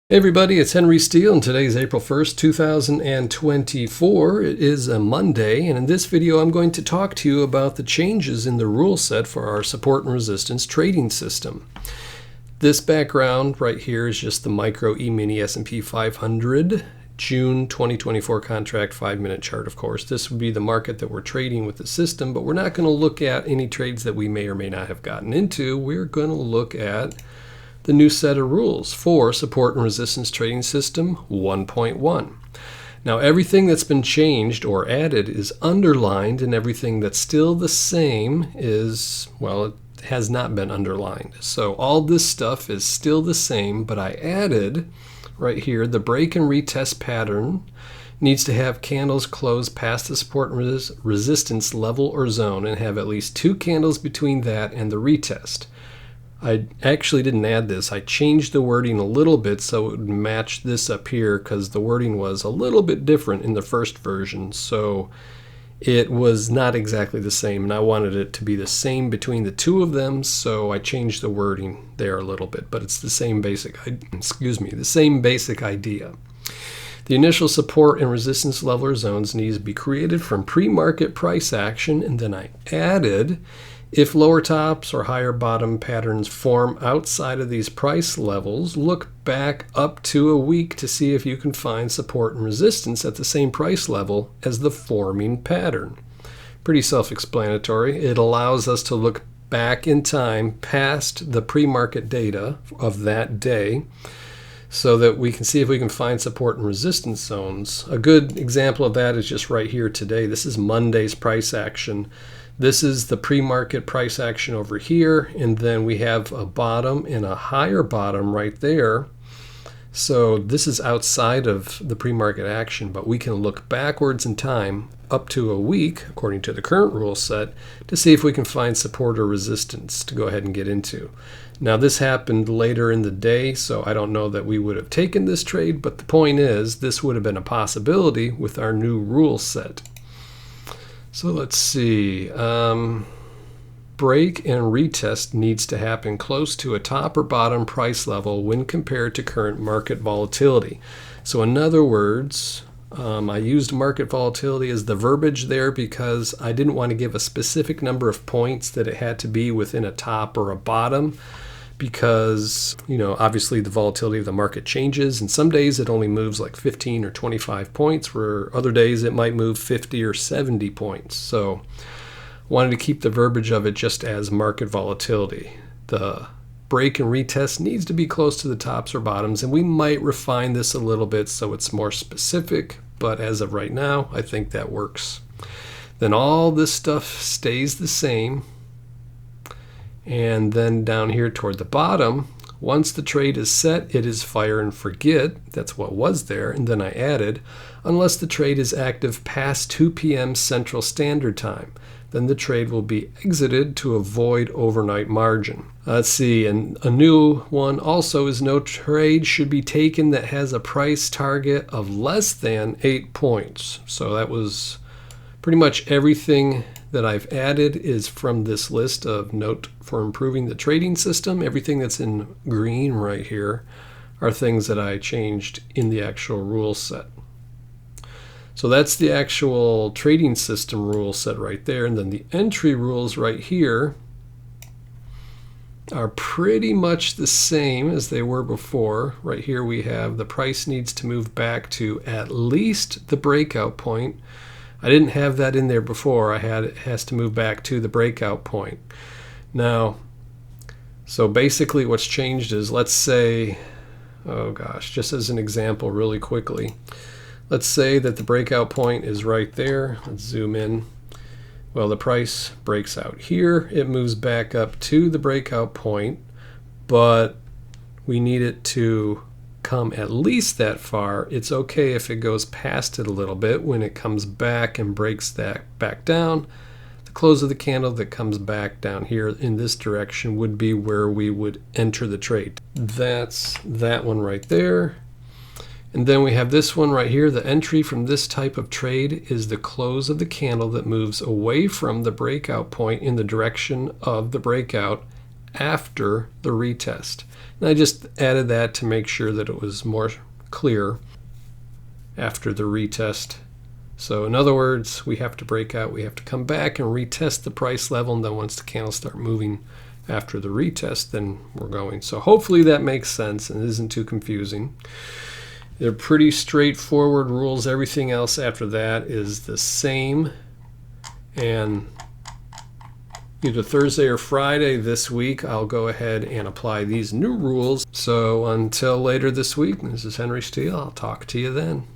Hey everybody, it's Henry Steele and today is April 1st, 2024. It is a Monday, and in this video I'm going to talk to you about the changes in the rule set for our support and resistance trading system. This background right here is just the Micro E-mini S&P 500 June 2024 contract 5-minute chart, of course. This would be the market that we're trading with the system, but we're not going to look at any trades that we may or may not have gotten into. We're going to look at the new set of rules for Support and Resistance Trading System 1.1. Now everything that's been changed or added is underlined, and everything that's still the same is, well, it has not been underlined. So all this stuff is still the same, but I added right here the break and retest pattern needs to have candles close past the support and resistance level or zone and have at least 2 candles between that and the retest. I actually didn't add this. I changed the wording a little bit so it would match this up here because the wording was a little bit different in the first version. So it was not exactly the same, and I wanted it to be the same between the two of them, so I changed the wording there a little bit, but it's the same basic, the same basic idea. The initial support and resistance level or zones needs to be created from pre-market price action, and then I added, if lower tops or higher bottom patterns form outside of these price levels, look back up to a week to see if you can find support and resistance at the same price level as the forming pattern. Pretty self-explanatory. It allows us to look back in time past the pre-market data of that day so that we can see if we can find support and resistance zones. A good example of that is just right here today. This is Monday's price action. This is the pre-market price action over here, and then we have a bottom and a higher bottom right there. So this is outside of the pre-market action, but we can look backwards in time up to a week, according to the current rule set, to see if we can find support or resistance to go ahead and get into. Now this happened later in the day, so I don't know that we would have taken this trade, but the point is this would have been a possibility with our new rule set. So let's see, break and retest needs to happen close to a top or bottom price level when compared to current market volatility. So in other words, I used market volatility as the verbiage there because I didn't want to give a specific number of points that it had to be within a top or a bottom, because, you know, obviously the volatility of the market changes, and some days it only moves like 15 or 25 points, where other days it might move 50 or 70 points. So I wanted to keep the verbiage of it just as market volatility. The break and retest needs to be close to the tops or bottoms, and we might refine this a little bit so it's more specific, but as of right now, I think that works. Then all this stuff stays the same. And then down here toward the bottom, once the trade is set, it is fire and forget. That's what was there. And then I added, unless the trade is active past 2 p.m. Central Standard Time, then the trade will be exited to avoid overnight margin. Let's see, and a new one also is no trade should be taken that has a price target of less than 8 points. So that was pretty much everything that I've added is from this list of note for improving the trading system. Everything that's in green right here are things that I changed in the actual rule set. So that's the actual trading system rule set right there. And then the entry rules right here are pretty much the same as they were before. Right here we have the price needs to move back to at least the breakout point. I didn't have that in there before. It has to move back to the breakout point. Now, so basically what's changed is, let's say, oh gosh, just as an example really quickly, let's say that the breakout point is right there. Let's zoom in. Well, the price breaks out here. It moves back up to the breakout point, but we need it to come at least that far. It's okay if it goes past it a little bit. When it comes back and breaks that back down, the close of the candle that comes back down here in this direction would be where we would enter the trade. That's that one right there. And then we have this one right here. The entry from this type of trade is the close of the candle that moves away from the breakout point in the direction of the breakout after the retest. And I just added that to make sure that it was more clear after the retest. So in other words, we have to break out, we have to come back and retest the price level, and then once the candles start moving after the retest, then we're going. So hopefully that makes sense and isn't too confusing. They're pretty straightforward rules. Everything else after that is the same. And either Thursday or Friday this week, I'll go ahead and apply these new rules. So until later this week, this is Henry Steele. I'll talk to you then.